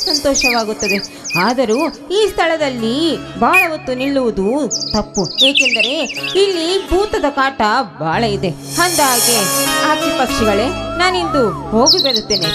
ಸಂತೋಷವಾಗುತ್ತದೆ. ಆದರೂ ಈ ಸ್ಥಳದಲ್ಲಿ ಬಹಳ ಹೊತ್ತು ನಿಲ್ಲುವುದು ತಪ್ಪು, ಏಕೆಂದರೆ ಇಲ್ಲಿ ಭೂತದ ಕಾಟ ಬಹಳ ಇದೆ. ಅಂದಾಗೆ ಆಕಿ ಪಕ್ಷಿಗಳೇ, ನಾನಿಂದು ಹೋಗಿ ಬರುತ್ತೇನೆ.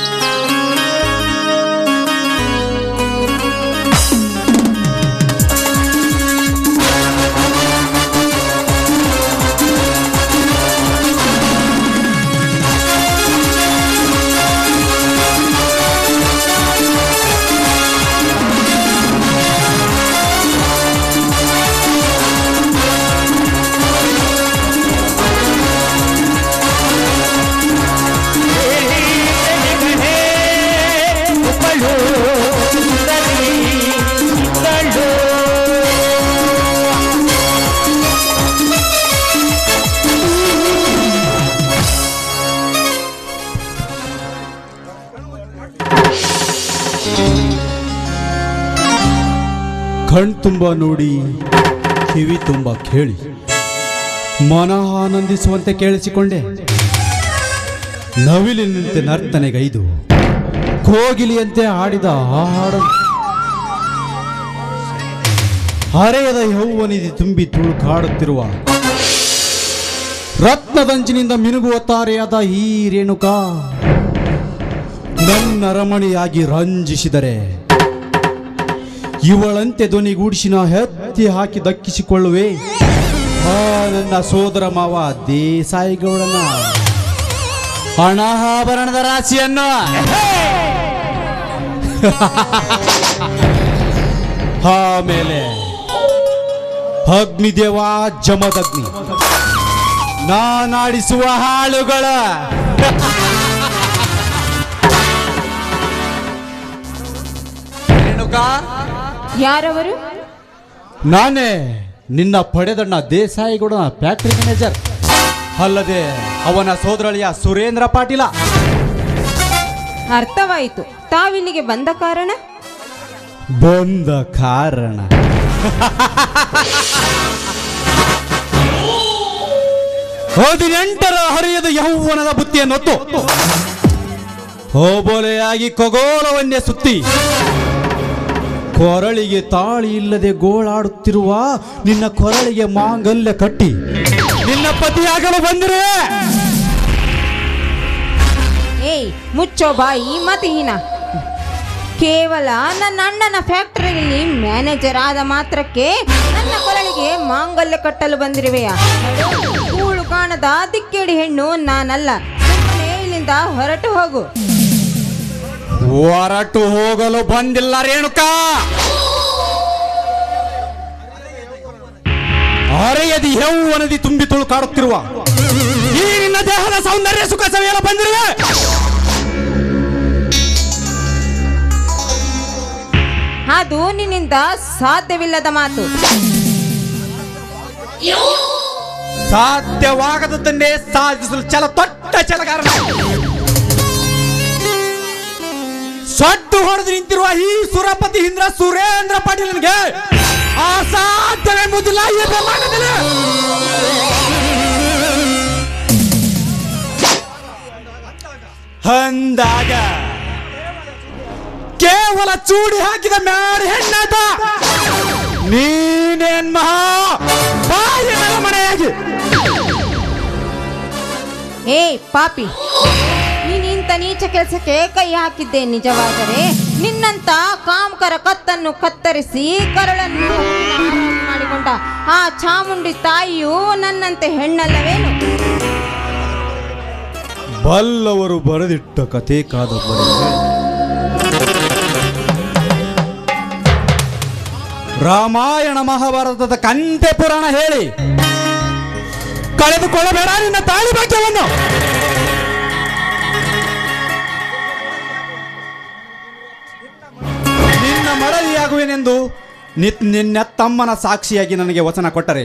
ಕಣ್ತುಂಬ ನೋಡಿ, ಕಿವಿ ತುಂಬ ಕೇಳಿ, ಮನ ಆನಂದಿಸುವಂತೆ ಕೇಳಿಸಿಕೊಂಡೆ. ನವಿಲಿನಂತೆ ನರ್ತನೆಗೈದು, ಕೋಗಿಲಿಯಂತೆ ಆಡಿದ ಆ ಹಾಡು, ಹರೆಯದ ಯೌವನಿಧಿ ತುಂಬಿ ತುಳುಕಾಡುತ್ತಿರುವ ರತ್ನದಂಚಿನಿಂದ ಮಿನುಗುವ ತಾರೆಯಾದ ಈ ರೇಣುಕಾ ನನ್ನ ರಮಣಿಯಾಗಿ ರಂಜಿಸಿದರೆ ಇವಳಂತೆ ಧ್ವನಿಗೂಡಿಸಿನ ಹೆತ್ತಿ ಹಾಕಿ ದಕ್ಕಿಸಿಕೊಳ್ಳುವೆ ಆ ನನ್ನ ಸೋದರ ಮಾವ ದೇಸಾಯಿಗೌಡನ ಹಣಾಭರಣದ ರಾಶಿಯನ್ನು. ಆಮೇಲೆ ಅಗ್ನಿದೇವ ಜಮದಗ್ನಿ, ನಾನಾಡಿಸುವ ಹಾಳುಗಳ. ರೇಣುಕಾ, ಯಾರವರು? ನಾನೇ ನಿನ್ನ ಪಡೆದಣ್ಣ ದೇಸಾಯಿಗೌಡನ ಫ್ಯಾಕ್ಟರಿ ಮ್ಯಾನೇಜರ್, ಅಲ್ಲದೆ ಅವನ ಸೋದರಳಿಯ ಸುರೇಂದ್ರ ಪಾಟೀಲ. ಅರ್ಥವಾಯಿತು. ತಾವಿಲ್ಲಿಗೆ ಬಂದ ಕಾರಣ? ಬಂದ ಕಾರಣ 18ರ ಹರಿಯದ ಯೌವನದ ಬುತ್ತಿಯನ್ನೊತ್ತು ಹೋಬೋಲೆಯಾಗಿ ಖಗೋಳವನ್ನೇ ಸುತ್ತಿ ಕೊರಳಿಗೆ ತಾಳಿ ಇಲ್ಲದೆ ಗೋಳಾಡುತ್ತಿರುವ ನಿನ್ನ ಕೊರಳಿಗೆ ಮಾಂಗಲ್ಯ ಕಟ್ಟಿ ನಿನ್ನ ಪತಿಯಾಗಲು ಬಂದಿರೆ. ಏಯ್, ಮುಚ್ಚೋ ಬಾಯಿ ಮತಿಹೀನ. ಕೇವಲ ನನ್ನ ಅಣ್ಣನ ಫ್ಯಾಕ್ಟರಿಯಲ್ಲಿ ಮ್ಯಾನೇಜರ್ ಆದ ಮಾತ್ರಕ್ಕೆ ನನ್ನ ಕೊರಳಿಗೆ ಮಾಂಗಲ್ಯ ಕಟ್ಟಲು ಬಂದಿರುವೆಯಾ? ಕೂಳು ಕಾಣದ ದಿಕ್ಕೇಡಿ ಹೆಣ್ಣು ನಾನಲ್ಲ. ಸುಮ್ಮನೆ ಇಲ್ಲಿಂದ ಹೊರಟು ಹೋಗು. ಹೊರಟು ಹೋಗಲು ಬಂದಿಲ್ಲ ರೇಣುಕಾ. ಹರೆಯದಿ ಯೌವನದಿ ತುಂಬಿ ತುಳುಕಾಡುತ್ತಿರುವ ಈ ನಿನ್ನ ದೇಹದ ಸೌಂದರ್ಯ ಸುಖ ಸವಿಯಲು ಬಂದಿರುವೆ. ಅದು ನಿನ್ನಿಂದ ಸಾಧ್ಯವಿಲ್ಲದ ಮಾತು. ಸಾಧ್ಯವಾಗದನ್ನೇ ಸಾಧಿಸಲು ತೊಟ್ಟ ಛಲಗಾರನ. ಸಡ್ಡು ಹೊಡೆದು ನಿಂತಿರುವ ಈ ಸುರಪತಿ ಇಂದ್ರ ಸುರೇಂದ್ರ ಪಾಟೀಲನಿಗೆ ಅಸಾಧ್ಯವೆಂಬುದಿಲ್ಲ ಈ ಬ್ರಹ್ಮಾಂಡದಲ್ಲಿ. ಅಂದಾಗ ಕೇವಲ ಚೂಡಿ ಹಾಕಿದ ಮ್ಯಾಡಿ ಹೆಣ್ಣಾದ ನೀನೇನ್ ಮಹಾ ಬಾಯಿ ಮನೆಯಾಗಿ. ಏ ಪಾಪಿ, ನೀನಿಂತ ನೀಚ ಕೆಲಸಕ್ಕೆ ಕೈ ಹಾಕಿದ್ದೆ ನಿಜವಾದರೆ ನಿನ್ನಂತ ಕಾಮಕರ ಕತ್ತನ್ನು ಕತ್ತರಿಸಿ ಕರಳನ್ನು ಮಾಡಿಕೊಂಡ ಆ ಚಾಮುಂಡಿ ತಾಯಿಯು ನನ್ನಂತೆ ಹೆಣ್ಣಲ್ಲವೇನು? ಬಲ್ಲವರು ಬರೆದಿಟ್ಟ ಕಥೆ ಕಾದಂಬರಿ ರಾಮಾಯಣ ಮಹಾಭಾರತದ ಕಂಠೆ ಪುರಾಣ ಹೇಳಿ ಕಳೆದುಕೊಳ್ಳಬೇಡ ನಿನ್ನ ತಾಳಿ ಭಾಗ್ಯವನ್ನು. ನಿನ್ನ ಮಡದಿಯಾಗುವೆನೆಂದು ನಿನ್ನ ತಮ್ಮನ ಸಾಕ್ಷಿಯಾಗಿ ನನಗೆ ವಚನ ಕೊಟ್ಟರೆ,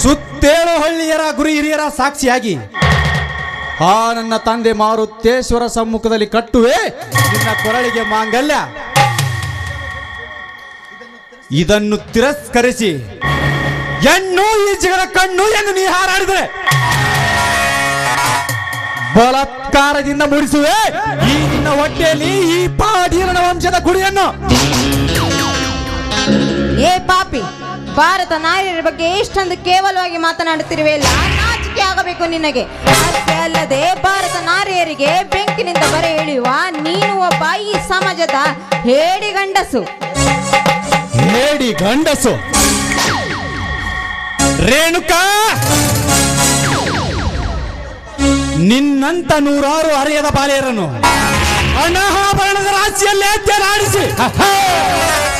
ಸುತ್ತೇಳು ಹಳ್ಳಿಯರ ಗುರು ಹಿರಿಯರ ಸಾಕ್ಷಿಯಾಗಿ ಆ ನನ್ನ ತಂದೆ ಮಾರುತೇಶ್ವರ ಸಮ್ಮುಖದಲ್ಲಿ ಕಟ್ಟುವೆ ನಿನ್ನ ಕೊರಳಿಗೆ ಮಾಂಗಲ್ಯ. ಇದನ್ನು ತಿರಸ್ಕರಿಸಿ ಹೆಣ್ಣು ಈ ಜಗದ ಕಣ್ಣು ಎಂದು ನೀ ಹಾರಾಡಿದರೆ ಬಲಾತ್ಕಾರ ಧಿಕ್ಕಾರದಿಂದ ಮುರಿಸುವೆ ಈ ನಿನ್ನ ಹೊಟ್ಟೆಯಲ್ಲಿ ಈ ಪಾಟೀಲನ ವಂಶದ ಕುಡಿಯನ್ನು. ಏ ಪಾಪಿ, ಭಾರತ ನಾರಿಯರ ಬಗ್ಗೆ ಎಷ್ಟೊಂದು ಕೇವಲವಾಗಿ ಮಾತನಾಡುತ್ತಿರುವೆಯಲ್ಲ, ನಾಚಿಕೆ ಆಗಬೇಕು ನಿನಗೆ. ಅಷ್ಟೇ ಅಲ್ಲದೆ ಭಾರತ ನಾರಿಯರಿಗೆ ಬೆಂಕಿನಿಂದ ಬರೆ ಎಳೆಯುವ ನೀನು ಒಬ್ಬ ಈ ಸಮಾಜದ ಹೇಡಿ ಗಂಡಸು. ಹೇಡಿ ಗಂಡಸು ರೇಣುಕಾ, ನಿನ್ನಂತ ನೂರಾರು ಅರಿಯದ ಬಾಲೆಯರನ್ನು ಅನಾಭರಣದ ರಾಶಿಯಲ್ಲೇ ತೆರಾಡಿಸಿ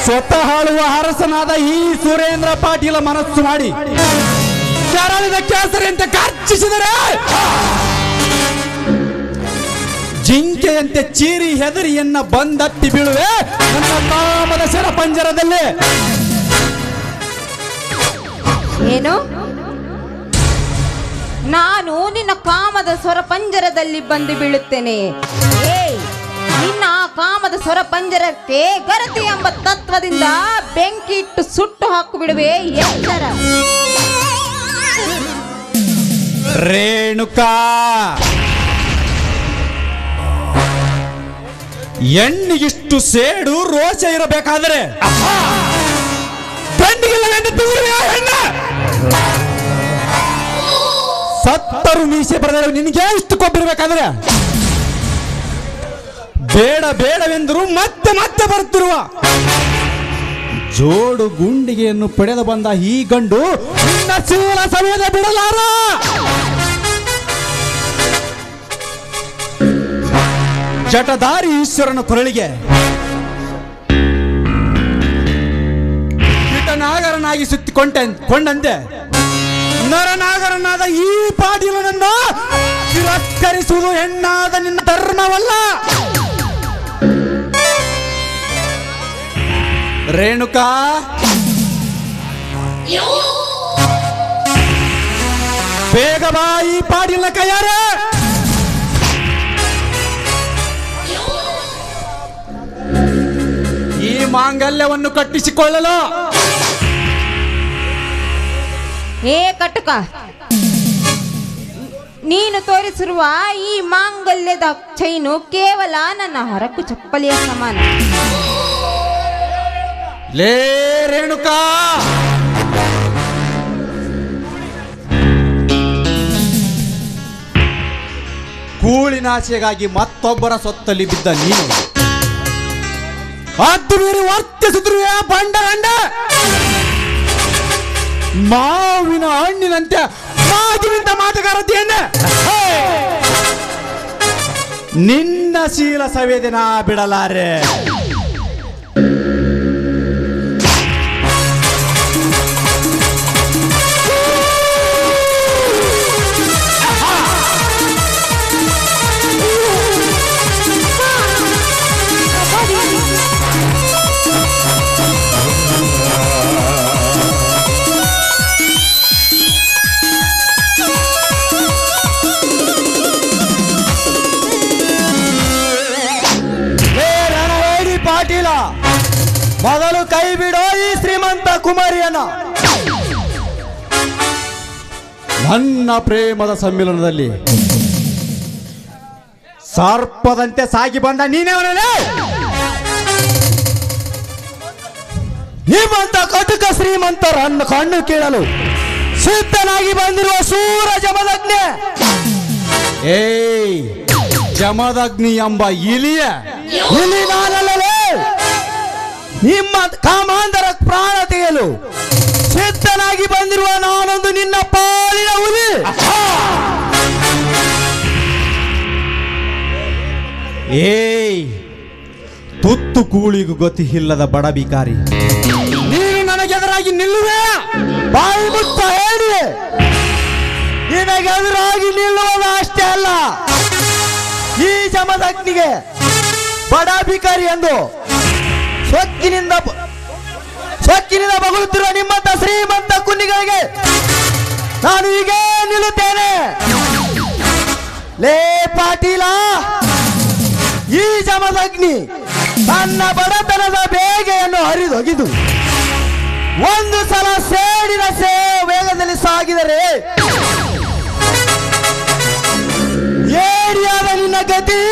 ಸ್ವತಃ ಆಳುವ ಅರಸನಾದ ಈ ಸುರೇಂದ್ರ ಪಾಟೀಲ ಮನಸ್ಸು ಮಾಡಿ ಕೆರಳಿದ ಕೇಸರಿಯಂತೆ ಗರ್ಜಿಸಿದರೆ ಜಿಂಕೆಯಂತೆ ಚೀರಿ ಹೆದರಿಯನ್ನ ಬಂದತ್ತಿ ಬೀಳುವೆ ನನ್ನ ಕಾಮದ ಶರಪಂಜರದಲ್ಲಿ. ಏನು? ನಾನು ನಿನ್ನ ಕಾಮದ ಸ್ವರ ಪಂಜರದಲ್ಲಿ ಬಂದು ಬೀಳುತ್ತೇನೆ. ನಿನ್ನ ಕಾಮದ ಸ್ವರ ಪಂಜರಕ್ಕೆ ಗರತಿ ಎಂಬ ತತ್ವದಿಂದ ಬೆಂಕಿ ಇಟ್ಟು ಸುಟ್ಟು ಹಾಕು ಬಿಡುವೆ ಎಚ್ಚರ. ರೇಣುಕಾ, ಹೆಣ್ಣಿಗಿಷ್ಟು ಸೇಡು ರೋಷ ಇರಬೇಕಾದರೆ ಸತ್ತರು ಮೀಸೆ ಬರೆದರೆ ನಿನಗೆ ಇಷ್ಟು ಕೊಬ್ಬಿರ್ಬೇಕಾದ್ರೆ ಬೇಡ ಬೇಡವೆಂದರು ಮತ್ತೆ ಮತ್ತೆ ಬರುತ್ತಿರುವ ಜೋಡು ಗುಂಡಿಗೆಯನ್ನು ಪಡೆದು ಬಂದ ಈ ಗಂಡು ನಿನ್ನ ಶೀಲ ಸಮಯದ ಬಿಡಲಾರ. ಜಟಧಾರಿ ಈಶ್ವರನ ಕೊರಳಿಗೆ ಕೀಟನಾಗರನಾಗಿ ಸುತ್ತಿಕೊಂಡಂತೆ ನರನಾಗರನಾದ ಈ ಪಾಟೀಲನನ್ನು ತಿರಸ್ಕರಿಸುವುದು ಹೆಣ್ಣಾದ ನಿನ್ನ ಧರ್ಮವಲ್ಲ. ರೇಣುಕಾ, ಬೇಗ ಬಾ ಈ ಪಾಟೀಲನ ಕೈಯಾರೆ. ಈ ಮಾಂಗಲ್ಯವನ್ನು ಕಟ್ಟಿಸಿಕೊಳ್ಳಲು. ಏ ಕಟುಕ, ನೀನು ತೋರಿಸಿರುವ ಈ ಮಾಂಗಲ್ಯದ ಚೈನು ಕೇವಲ ನನ್ನ ಹರಕು ಚಪ್ಪಲಿಯ ಸಮಾನ. ಲೇ ರೇಣುಕಾ, ಕೂಳಿನಾಶೆಗಾಗಿ ಮತ್ತೊಬ್ಬರ ಸೊತ್ತಲ್ಲಿ ಬಿದ್ದ ನೀನು ಅದ್ದು ಮೀರಿ ವರ್ತಿಸಿದ್ರು ಬಂಡ ಗಂಡ. ಮಾವಿನ ಹಣ್ಣಿನಂತೆ ಮಾತಿನಿಂದ ಮಾತುಗಾರತಿಯನ್ನ ನಿನ್ನ ಶೀಲ ಸಂವೇದನಾ ಬಿಡಲಾರೆ. ಪಾಟೀಲ, ಮೊದಲು ಕೈ ಬಿಡೋ ಈ ಶ್ರೀಮಂತ ಕುಮಾರಿಯನ್ನ. ನನ್ನ ಪ್ರೇಮದ ಸಮ್ಮಿಲನದಲ್ಲಿ ಸರ್ಪದಂತೆ ಸಾಗಿ ಬಂದ ನೀನೇವನೇ? ನಿಮ್ಮಂತ ಕಟುಕ ಶ್ರೀಮಂತರನ್ನು ಕಣ್ಣು ಕೇಳಲು ಸಿದ್ಧನಾಗಿ ಬಂದಿರುವ ಸೂರ ಜಮದಗ್ನಿ. ಏಯ್, ಜಮದಗ್ನಿ ಎಂಬ ಇಲಿ ನಾನಲ್ಲೇ ನಿಮ್ಮ ಕಾಮಾಂಧರ ಪ್ರಾಣ ತೆಗೆಯಲು ಸಿದ್ಧನಾಗಿ ಬಂದಿರುವ ನಾನೊಂದು ನಿನ್ನ ಪಾಲಿನ ಹುಲಿ. ಏಯ್, ತುತ್ತು ಕೂಳಿಗೂ ಗತಿ ಇಲ್ಲದ ಬಡ ಬಿಕಾರಿ, ನೀನು ನನಗೆದುರಾಗಿ ನಿಲ್ಲುವೆ? ಬಾಯಿ ಮುತ್ತ ಹೇಳಿ, ನಿನಗೆದುರಾಗಿ ನಿಲ್ಲುವುದು ಅಷ್ಟೇ ಅಲ್ಲ, ಈ ಜಮದಗ್ನಿಗೆ ಬಡ ಬಿಕಾರಿ ಎಂದು ಸ್ವಕ್ಕಿನಿಂದ ಬಗಲುತ್ತಿರುವ ನಿಮ್ಮಂತ ಶ್ರೀಮಂತ ಕುನ್ನಿಗಳಿಗೆ ನಾನು ಹೀಗೆ ನಿಲ್ಲುತ್ತೇನೆ. ಲೇ ಪಾಟೀಲ, ಈ ಜಮದಗ್ನಿ ತನ್ನ ಬಡತನದ ಬೇಗೆಯನ್ನು ಹರಿದೊಗೆದು ಒಂದು ಸಲ ಸೇಡಿನ ವೇಗದಲ್ಲಿ ಸಾಗಿದರೆ ಹೇಡಿಯಾದ ನಿನ್ನ ಗತಿ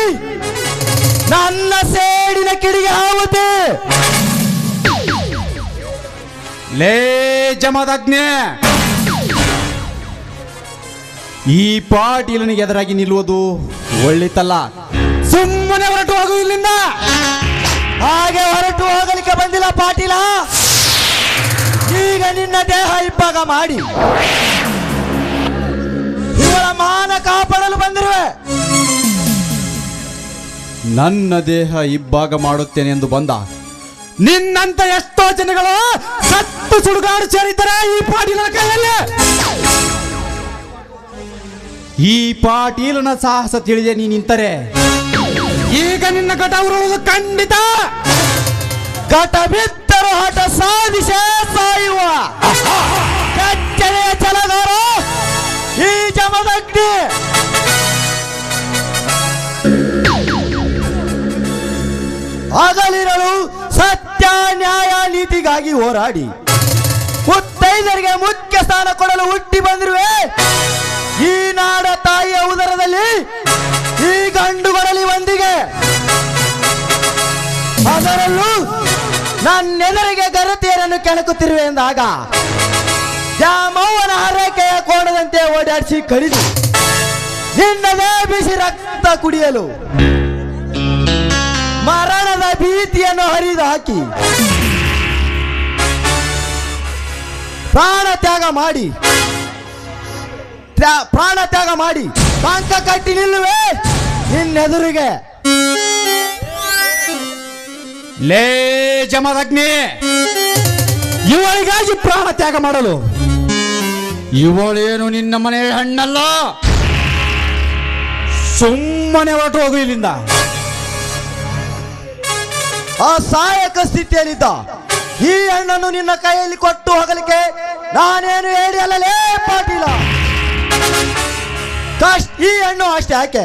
ನನ್ನ ಸೇಡಿನ ಕಿಡಿಗೆ ಆಗುತ್ತೆ. ಲೇ ಜಮದಗ್ನೆ, ಈ ಪಾಟೀಲನಿಗೆ ಎದುರಾಗಿ ನಿಲ್ಲುವುದು ಒಳ್ಳಿತಲ್ಲ. ಸುಮ್ಮನೆ ಹೊರಟು ಹೋಗು ಇಲ್ಲಿಂದ. ಹಾಗೆ ಹೊರಟು ಹೋಗಲಿಕ್ಕೆ ಬಂದಿಲ್ಲ ಪಾಟೀಲ. ಈಗ ನಿನ್ನ ದೇಹ ಇಬ್ಬಾಗ ಮಾಡಿ ಇವಳ ಮಾನ ಕಾಪಾಡಲು ಬಂದಿರುವೆ. ನನ್ನ ದೇಹ ಇಬ್ಬಾಗ ಮಾಡುತ್ತೇನೆ ಎಂದು ಬಂದ ನಿನ್ನಂತ ಎಷ್ಟೋ ಜನಗಳು ಸತ್ತು ಸುಡುಗಾಡು ಸೇರಿದ್ದಾರೆ ಈ ಪಾಟೀಲನ ಕೈಯಲ್ಲಿ. ಈ ಪಾಟೀಲನ ಸಾಹಸ ತಿಳಿದೆ ನೀ ನಿಂತರೆ ಈಗ ನಿನ್ನ ಘಟ ಉರುಳುವುದು ಖಂಡಿತ. ಘಟ ಬಿತ್ತರು ಹಠ ಸಾಧಿಸೇ ಸಾಯುವ ಕೆಚ್ಚನೆಯ ಛಲಗಾರ ಈ ಜಮದಗ್ನಿ. ಹಗಲಿರಲು ಸತ್ಯ ನ್ಯಾಯ ನೀತಿಗಾಗಿ ಹೋರಾಡಿ ಮುತ್ತೈದರಿಗೆ ಮುಖ್ಯ ಸ್ಥಾನ ಕೊಡಲು ಹುಟ್ಟಿ ಬಂದಿರುವೆ. ಈ ನಾಡ ತಾಯಿಯ ಉದರದಲ್ಲಿ ಈ ಗಂಡುಗಳಲ್ಲಿ ಒಂದಿಗೆ, ಅದರಲ್ಲೂ ನನ್ನೆದುರಿಗೆ ಗರತಿಯರನ್ನು ಕೆಣಕುತ್ತಿರುವೆ ಎಂದಾಗ ದ್ಯಾಮವ್ವನ ಹರಕೆಯ ಕೋಣದಂತೆ ಓಡಾಡಿಸಿ ಕಡಿದು ನಿನ್ನದೇ ಬಿಸಿ ರಕ್ತ ಕುಡಿಯಲು ಮರಣದ ಭೀತಿಯನ್ನು ಹರಿದು ಹಾಕಿ ಪ್ರಾಣ ತ್ಯಾಗ ಮಾಡಿ ಕಾಂಕ ಕಟ್ಟಿ ನಿಲ್ಲುವೆ ನಿನ್ನೆದುರಿಗೆ. ಲೇ ಜಮದಗ್ನಿ, ಇವಳಿಗಾಗಿ ಪ್ರಾಣ ತ್ಯಾಗ ಮಾಡಲು ಇವಳೇನು ನಿನ್ನ ಮನೆ ಹಣ್ಣಲ್ಲ. ಸುಮ್ಮನೆ ಹೊರಟು ಹೋಗು ಇಲ್ಲಿಂದ. ಅಸಹಾಯಕ ಸ್ಥಿತಿಯಲ್ಲಿದ್ದ ಈ ಹಣ್ಣನ್ನು ನಿನ್ನ ಕೈಯಲ್ಲಿ ಕೊಟ್ಟು ಹೋಗಲಿಕ್ಕೆ ನಾನೇನು ಹೇಳಿ ಅಲ್ಲಲೇ ಪಾಟೀಲ. ಈ ಹಣ್ಣು ಅಷ್ಟೇ ಯಾಕೆ,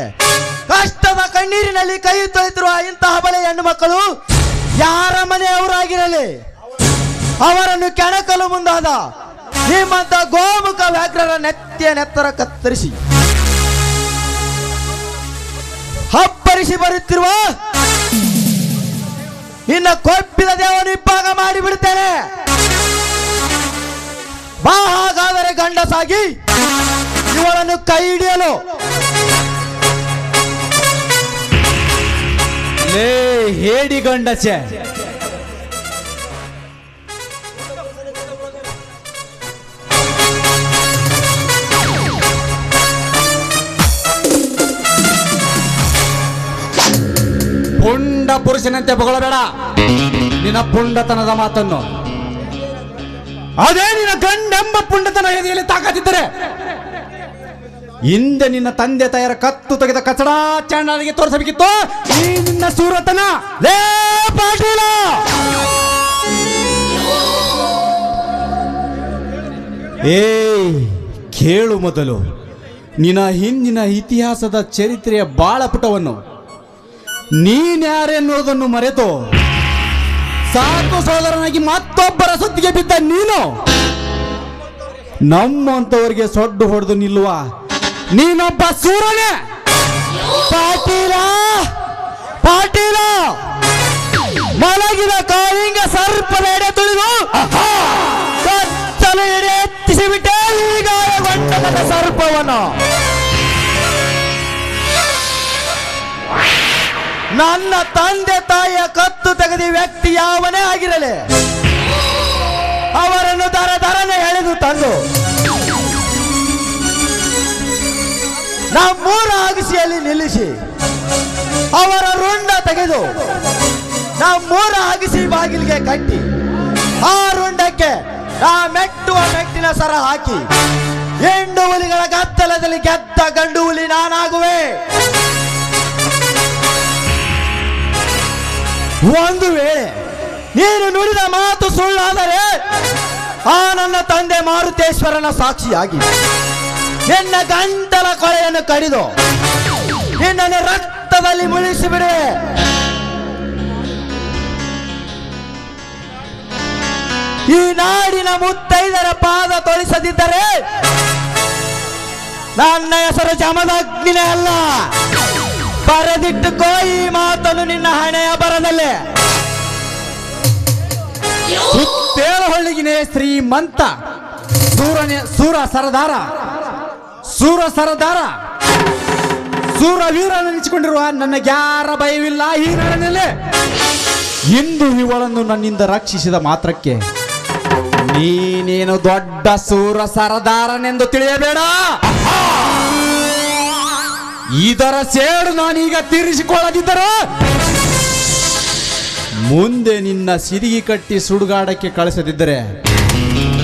ಕಷ್ಟದ ಕಣ್ಣೀರಿನಲ್ಲಿ ಕೈ ತೊಳೆತಿರುವ ಇಂತಹ ಬಲೆ ಹೆಣ್ಣು ಮಕ್ಕಳು ಯಾರ ಮನೆಯವರಾಗಿರಲಿ ಅವರನ್ನು ಕೆಣಕಲು ಮುಂದಾದ ನಿಮ್ಮಂತ ಗೋಮುಖ ವ್ಯಾಘ್ರರ ನೆತ್ತರ ಕತ್ತರಿಸಿ ಹಬ್ಬರಿಸಿ ಬರುತ್ತಿರುವ ನಿನ್ನ ಕೊಪ್ಪಿದ ದೇವನು ಇಬ್ಬಾಗ ಮಾಡಿಬಿಡುತ್ತೇನೆ. ಬಾ, ಹಾಗಾದರೆ ಗಂಡಸಾಗಿ ಇವಳನ್ನು ಕೈ ಹಿಡಿಯಲು. ಲೇ ಹೇಡಿ ಗಂಡಸೆ, ಪುಂಡ ಪುರುಷನಂತೆ ಬೊಗಳಬೇಡ ನಿನ್ನ ಪುಂಡತನದ ಮಾತನ್ನು. ಅದೇ ನಿನ್ನ ಗಂಡೆಂಬ ಪುಂಡತನ ಎದೆಯಲ್ಲಿ ತಾಕತ್ತಿದ್ದರೆ ಹಿಂದೆ ನಿನ್ನ ತಂದೆ ತಾಯರ ಕತ್ತು ತೆಗೆದ ಕಚಡ ಚಾಂಡಾಲಿಗೆ ತೋರಿಸಬೇಕಿತ್ತು ಈ ನಿನ್ನ ಸೂರತನ. ಲೇ ಪಾಟೀಲ, ಏ ಕೇಳು ಮೊದಲು ನಿನ್ನ ಹಿಂದಿನ ಇತಿಹಾಸದ ಚರಿತ್ರೆಯ ಬಾಳಪುಟವನ್ನು. ನೀನ್ಯಾರೆನ್ನುವುದನ್ನು ಮರೆತು ಸಾಕು ಸೋದರನಾಗಿ ಮತ್ತೊಬ್ಬರ ಸುದ್ದಿಗೆ ಬಿದ್ದ ನೀನು ನಮ್ಮಂತವರಿಗೆ ಸೊಡ್ಡು ಹೊಡೆದು ನಿಲ್ಲುವ ನೀನೊಬ್ಬ ಸೂರನೇ. ಪಾಟೀಲ ಪಾಟೀಲ, ಮಲಗಿದ ಕಾಳಿಂಗ ಸರ್ಪದ ಎಡೆ ತುಳಿದು ಕತ್ತಲು ಎಡೆ ಎತ್ತಿಸಿಬಿಟ್ಟೆ ಈಗ ಗಂಡನ ಸರ್ಪವನ್ನು. ನನ್ನ ತಂದೆ ತಾಯಿಯ ಕತ್ತು ತೆಗೆದ ವ್ಯಕ್ತಿ ಯಾವನೇ ಆಗಿರಲಿ ಅವರನ್ನು ದರನೆ ಎಳೆದು ತಂದು ನಮ್ಮೂರ ಅಗಸಿಯಲ್ಲಿ ನಿಲ್ಲಿಸಿ ಅವರ ರುಂಡ ತೆಗೆದು ನಮ್ಮೂರ ಅಗಸಿ ಬಾಗಿಲಿಗೆ ಕಟ್ಟಿ ಆ ರುಂಡಕ್ಕೆ ಮೆಟ್ಟುವ ಮೆಟ್ಟಿನ ಸರ ಹಾಕಿ ಹೆಂಡು ಹುಲಿಗಳ ಗದ್ದಲದಲ್ಲಿ ಗೆದ್ದ ಗಂಡು ಹುಲಿ ನಾನಾಗುವೆ. ಒಂದು ವೇಳೆ ನೀನು ನುಡಿದ ಮಾತು ಸುಳ್ಳಾದರೆ ಆ ನನ್ನ ತಂದೆ ಮಾರುತೇಶ್ವರನ ಸಾಕ್ಷಿಯಾಗಿ ನಿನ್ನ ಗಂಟಲ ಕೊಳೆಯನ್ನು ಕಡಿದು ನಿನ್ನನ್ನು ರಕ್ತದಲ್ಲಿ ಮುಳುಗಿಸಿಬಿಡೆ. ಈ ನಾಡಿನ ಮುತ್ತೈದರ ಪಾದ ತೊಳಿಸದಿದ್ದರೆ ನನ್ನ ಹೆಸರು ಜಮದಗ್ನಿನೇ ಅಲ್ಲ. ಬರೆದಿಟ್ಟುಕೋ ಈ ಮಾತನ್ನು ನಿನ್ನ ಹಣೆಯ ಬರದಲ್ಲೇ. ಸುತ್ತೇಳಹೊಳ್ಳಿಗಿನೇ ಶ್ರೀಮಂತ ಸೂರ ಸರದಾರ ಸೂರವೀರ ನೆನೆಸಿಕೊಂಡಿರುವ ನನ್ನ ಯಾರ ಭಯವಿಲ್ಲ ಈ ನಾಡಿನಲ್ಲಿ. ಇಂದು ಇವಳನ್ನು ನನ್ನಿಂದ ರಕ್ಷಿಸಿದ ಮಾತ್ರಕ್ಕೆ ನೀನೇನು ದೊಡ್ಡ ಸೂರ ಸರದಾರನೆಂದು ತಿಳಿಯಬೇಡ. ಇದರ ಸೇಡು ನಾನೀಗ ತೀರಿಸಿಕೊಳ್ಳದಿದ್ದರೆ ಮುಂದೆ ನಿನ್ನ ಸಿರಿಗಿ ಕಟ್ಟಿ ಸುಡುಗಾಡಕ್ಕೆ ಕಳಿಸದಿದ್ದರೆ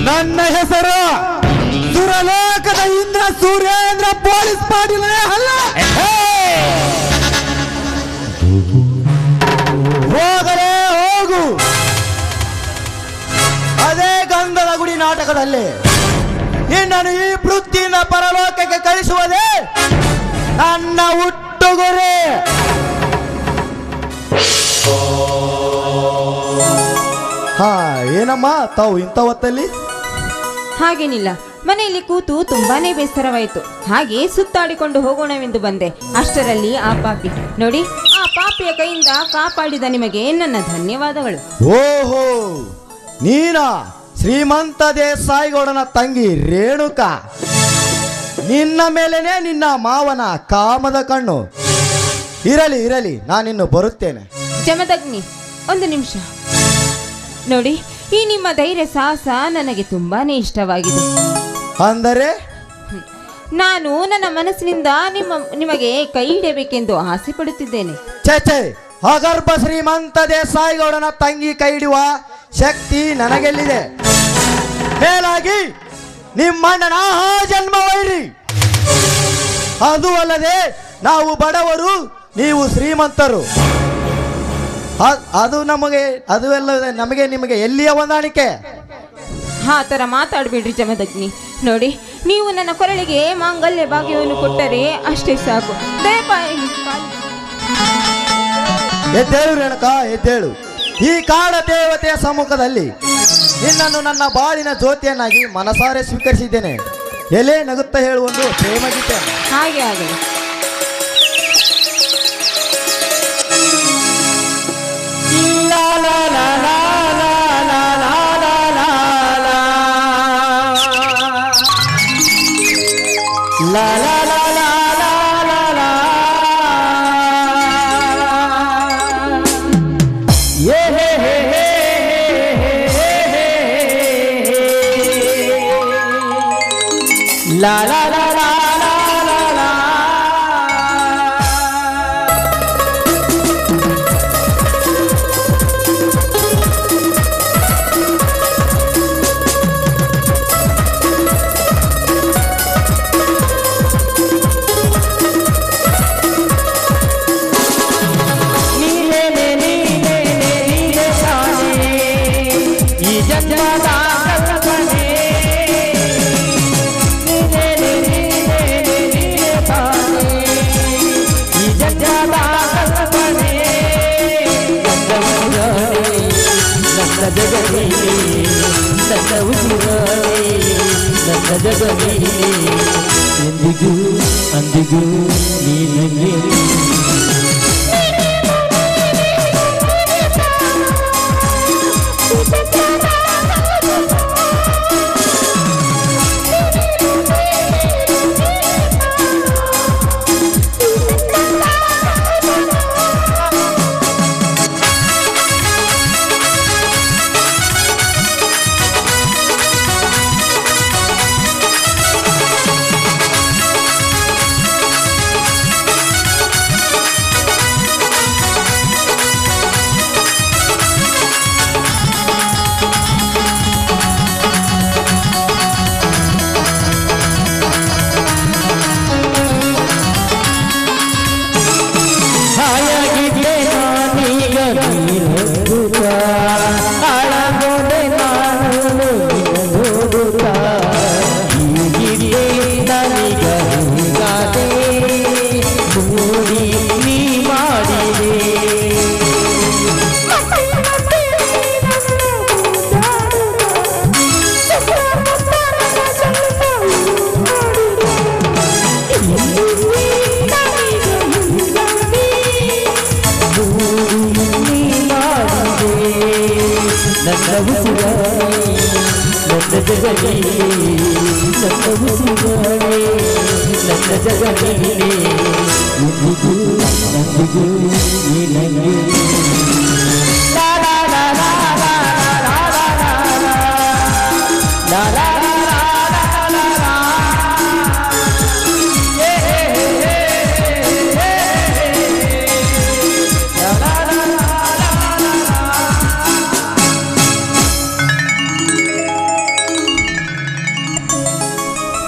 ನನ್ನ ಹೆಸರು ಸುರಲೋಕದ ಇಂದ್ರ ಸೂರ್ಯೇಂದ್ರ ಪೊಲೀಸ್ ಪಾಟೀಲನೇ ಅಲ್ಲ. ಹೋಗಲೇ ಹೋಗು. ಅದೇ ಗಂಧದ ಗುಡಿ ನಾಟಕದಲ್ಲಿ ನಿನ್ನನ್ನು ಈ ವೃತ್ತಿಯಿಂದ ಪರಲೋಕಕ್ಕೆ ಕಳಿಸುವುದೇ ನನ್ನ ಹುಟ್ಟುಗುರಿ. ಹಾ, ಏನಮ್ಮ ತಾವು ಇಂಥ ಹೊತ್ತಲ್ಲಿ? ಹಾಗೇನಿಲ್ಲ, ಮನೆಯಲ್ಲಿ ಕೂತು ತುಂಬಾನೇ ಬೇಸರವಾಯಿತು. ಹಾಗೆ ಸುತ್ತಾಡಿಕೊಂಡು ಹೋಗೋಣವೆಂದು ಬಂದೆ. ಅಷ್ಟರಲ್ಲಿ ಆ ಪಾಪಿ ನೋಡಿ, ಆ ಪಾಪಿಯ ಕೈಯಿಂದ ಕಾಪಾಡಿದ ನಿಮಗೆ ನನ್ನ ಧನ್ಯವಾದಗಳು. ಓಹೋ, ನೀನಾ ಶ್ರೀಮಂತ ದೇಸಾಯಿಗೌಡನ ತಂಗಿ ರೇಣುಕಾ? ನಿನ್ನ ಮೇಲೇನೆ ನಿನ್ನ ಮಾವನ ಕಾಮದ ಕಣ್ಣು. ಇರಲಿ, ನಾನಿನ್ನು ಬರುತ್ತೇನೆ. ಜಮದಗ್ನಿ, ಒಂದು ನಿಮಿಷ ನೋಡಿ. ಈ ನಿಮ್ಮ ಧೈರ್ಯ ಸಾಹಸ ನನಗೆ ತುಂಬಾನೇ ಇಷ್ಟವಾಗಿದೆ. ಅಂದರೆ ನಾನು ನನ್ನ ಮನಸ್ಸಿನಿಂದ ನಿಮಗೆ ಕೈ ಹಿಡಬೇಕೆಂದು ಆಸೆ ಪಡುತ್ತಿದ್ದೇನೆ. ಛೇ, ಅಗರ್ಭ ಶ್ರೀಮಂತ ದೇಸಾಯಿಗೌಡನ ತಂಗಿ ಕೈ ಹಿಡಿಯುವ ಶಕ್ತಿ ನನಗೆಲ್ಲಿದೆ? ಮೇಲಾಗಿ ನಿಮ್ಮಣ್ಣನ ಜನ್ಮ ವೈರಿ. ಅದು ಅಲ್ಲದೆ ನಾವು ಬಡವರು, ನೀವು ಶ್ರೀಮಂತರು. ಅದು ನಮಗೆ ನಿಮಗೆ ಎಲ್ಲಿಯ ಹೊಂದಾಣಿಕೆ? ಆ ಥರ ಮಾತಾಡಬೇಡ್ರಿ ಜಮದಗ್ನಿ. ನೋಡಿ, ನೀವು ನನ್ನ ಕೊರಳಿಗೆ ಮಾಂಗಲ್ಯ ಭಾಗ್ಯವನ್ನು ಕೊಟ್ಟರೆ ಅಷ್ಟೇ ಸಾಕು. ಎದ್ದೇಳು ರೇಣುಕಾ, ಎದ್ದೇಳು. ಈ ಕಾಡ ದೇವತೆಯ ಸಮ್ಮುಖದಲ್ಲಿ ನಿನ್ನನ್ನು ನನ್ನ ಬಾಳಿನ ಜ್ಯೋತಿಯನ್ನಾಗಿ ಮನಸಾರೆ ಸ್ವೀಕರಿಸಿದ್ದೇನೆ. ಎಲೆ ನಗುತ್ತಾ ಹೇಳುವೊಂದು ಪ್ರೇಮ ಗೀತೆ. ಹಾಗೆ ಆಗಲಿ. La la la la la la la. ಎಂದಿಗೂ ಅಂದಿಗೂ ನೀನೇ ನನ್ನ ಉಸಿರಾಣಿ ನನ್ನ ಜಗ ನೀನೆ ನನ್ನ ಉಸಿರಾಣಿ ನನ್ನ ಜಗ ನೀನೆ ಎಂದಿಗೂ ನಂದಿಗೂ ನೀ ನಂಗೆ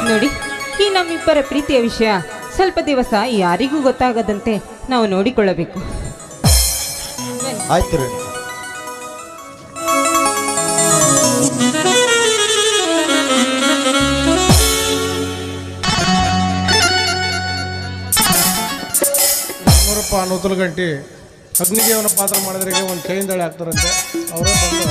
ನೋಡಿ, ಈ ನಮ್ಮಿಬ್ಬರ ಪ್ರೀತಿಯ ವಿಷಯ ಸ್ವಲ್ಪ ದಿವಸ ಯಾರಿಗೂ ಗೊತ್ತಾಗದಂತೆ ನಾವು ನೋಡಿಕೊಳ್ಳಬೇಕು. ಆಯ್ತು ರೀ. ನಮ್ಮೂರಪ್ಪ ನೂತನ ಗಂಟೆ ಅಗ್ನಿದೇವನ ಪಾತ್ರ ಮಾಡಿದ್ರಿಗೆ ಒಂದು ಕೈಯಿಂದಳೆ ಆಗ್ತಾರಂತೆ ಅವರೇ ಬಂದು